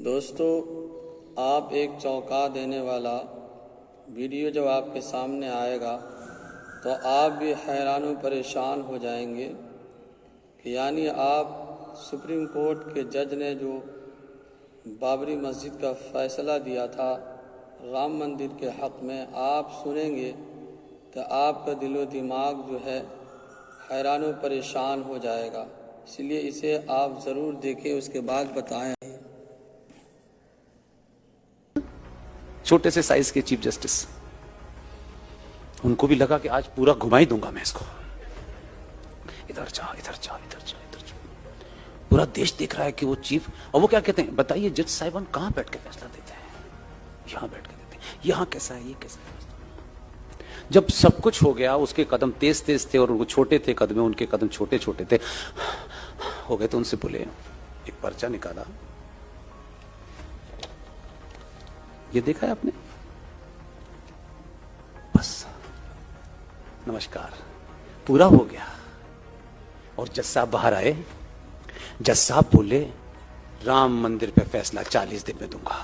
दोस्तों, आप एक चौंका देने वाला वीडियो जब आपके सामने आएगा तो आप भी हैरान व परेशान हो जाएंगे कि यानी आप सुप्रीम कोर्ट के जज ने जो बाबरी मस्जिद का फ़ैसला दिया था राम मंदिर के हक़ में, आप सुनेंगे तो आपका दिलो दिमाग जो है हैरान व परेशान हो जाएगा। इसलिए इसे आप ज़रूर देखें, उसके बाद बताएं। छोटे से साइज के चीफ जस्टिस, उनको भी लगा कि आज पूरा घुमा ही दूंगा मैं इसको। इधर जा, इधर जा, इधर जा, इधर जा। पूरा देश देख रहा है कि वो चीफ, और वो क्या कहते हैं, बताइए जज साहिबान कहां बैठ के फैसला देते हैं? यहां बैठ के देते हैं। यहां कैसा है, ये कैसा है? जब सब कुछ हो गया, उसके कदम तेज तेज थे और वो छोटे थे कदम, उनके कदम छोटे छोटे थे हो गए, तो उनसे बोले, एक पर्चा निकाला, ये देखा है आपने? बस नमस्कार, पूरा हो गया। और जज साहब बाहर आए। जज साहब बोले, राम मंदिर पे फैसला 40 दिन में दूंगा।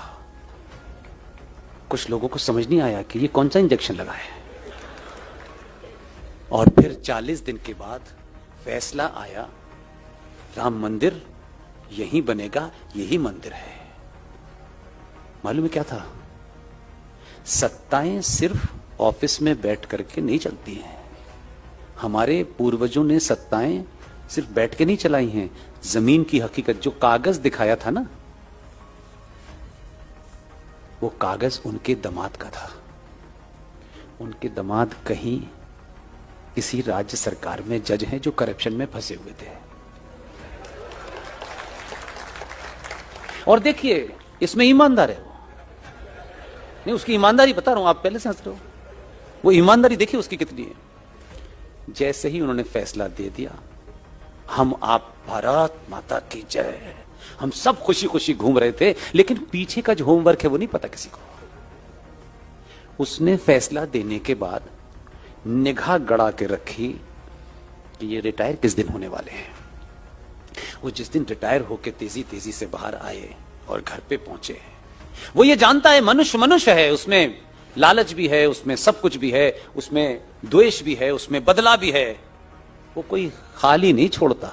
कुछ लोगों को समझ नहीं आया कि ये कौन सा इंजेक्शन लगा है। और फिर 40 दिन के बाद फैसला आया, राम मंदिर यही बनेगा, यही मंदिर है। मालूम है क्या था? सत्ताएं सिर्फ ऑफिस में बैठ करके नहीं चलती हैं। हमारे पूर्वजों ने सत्ताएं सिर्फ बैठ के नहीं चलाई हैं। जमीन की हकीकत, जो कागज दिखाया था ना, वो कागज उनके दामाद का था। उनके दामाद कहीं किसी राज्य सरकार में जज हैं जो करप्शन में फंसे हुए थे। और देखिए, इसमें ईमानदार है वो। नहीं, उसकी ईमानदारी बता रहा हूं, आप पहले से हंस रहे हो। वो ईमानदारी देखिए उसकी कितनी है। जैसे ही उन्होंने फैसला दे दिया, हम आप भारत माता की जय, हम सब खुशी खुशी घूम रहे थे, लेकिन पीछे का जो होमवर्क है वो नहीं पता किसी को। उसने फैसला देने के बाद निगाह गड़ा के रखी कि ये रिटायर किस दिन होने वाले हैं। वो जिस दिन रिटायर होके तेजी तेजी से बाहर आए और घर पे पहुंचे, वो ये जानता है मनुष्य मनुष्य है, उसमें लालच भी है, उसमें सब कुछ भी है, उसमें द्वेष भी है, उसमें बदला भी है। वो कोई खाली नहीं छोड़ता,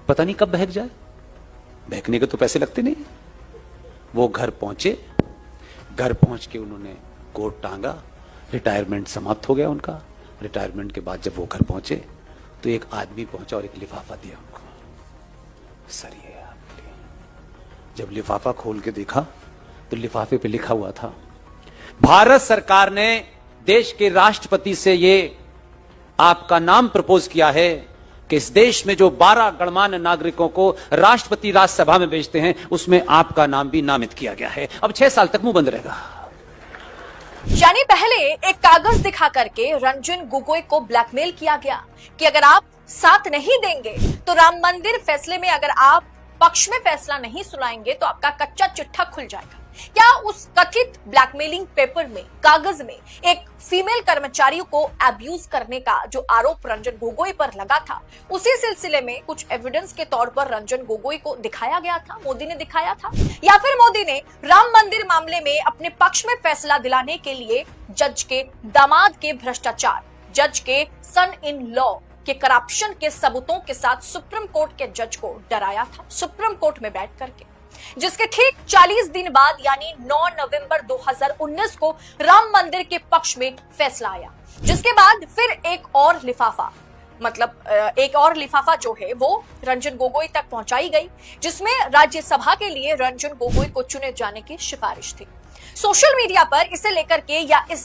पता नहीं कब बहक जाए। बहकने के तो पैसे लगते नहीं। वो घर पहुंचे, घर पहुंच के उन्होंने कोट टांगा, रिटायरमेंट समाप्त हो गया उनका। रिटायरमेंट के बाद जब वो घर पहुंचे तो एक आदमी पहुंचा और एक लिफाफा दिया उनको, सर ये आपके लिए। जब लिफाफा खोल के देखा तो लिफाफे पे लिखा हुआ था, भारत सरकार ने देश के राष्ट्रपति से ये आपका नाम प्रपोज किया है कि इस देश में जो 12 गणमान्य नागरिकों को राष्ट्रपति राज्यसभा में भेजते हैं, उसमें आपका नाम भी नामित किया गया है। अब 6 साल तक मुंह बंद रहेगा। यानी पहले एक कागज दिखा करके रंजन गोगोई को ब्लैकमेल किया गया कि अगर आप साथ नहीं देंगे तो राम मंदिर फैसले में अगर आप पक्ष में फैसला नहीं सुनाएंगे तो आपका कच्चा चिट्ठा खुल जाएगा। क्या उस कथित ब्लैकमेलिंग पेपर में, कागज में, एक फीमेल कर्मचारी को अब्यूज करने का जो आरोप रंजन गोगोई पर लगा था, उसी सिलसिले में कुछ एविडेंस के तौर पर रंजन गोगोई को दिखाया गया था, मोदी ने दिखाया था? या फिर मोदी ने राम मंदिर मामले में अपने पक्ष में फैसला दिलाने के लिए जज के दामाद के भ्रष्टाचार, जज के सन इन लॉ के करप्शन के सबूतों के साथ सुप्रीम कोर्ट के जज को डराया था, सुप्रीम कोर्ट में बैठ करके? जिसके ठीक 40 दिन बाद यानी 9 नवंबर 2019 को राम मंदिर के पक्ष में फैसला आया, जिसके बाद फिर एक और लिफाफा, मतलब एक और लिफाफा जो है वो रंजन गोगोई तक पहुंचाई गई, जिसमें राज्यसभा के लिए रंजन गोगोई को चुने जाने की सिफारिश थी। सोशल मीडिया पर इसे लेकर के या इस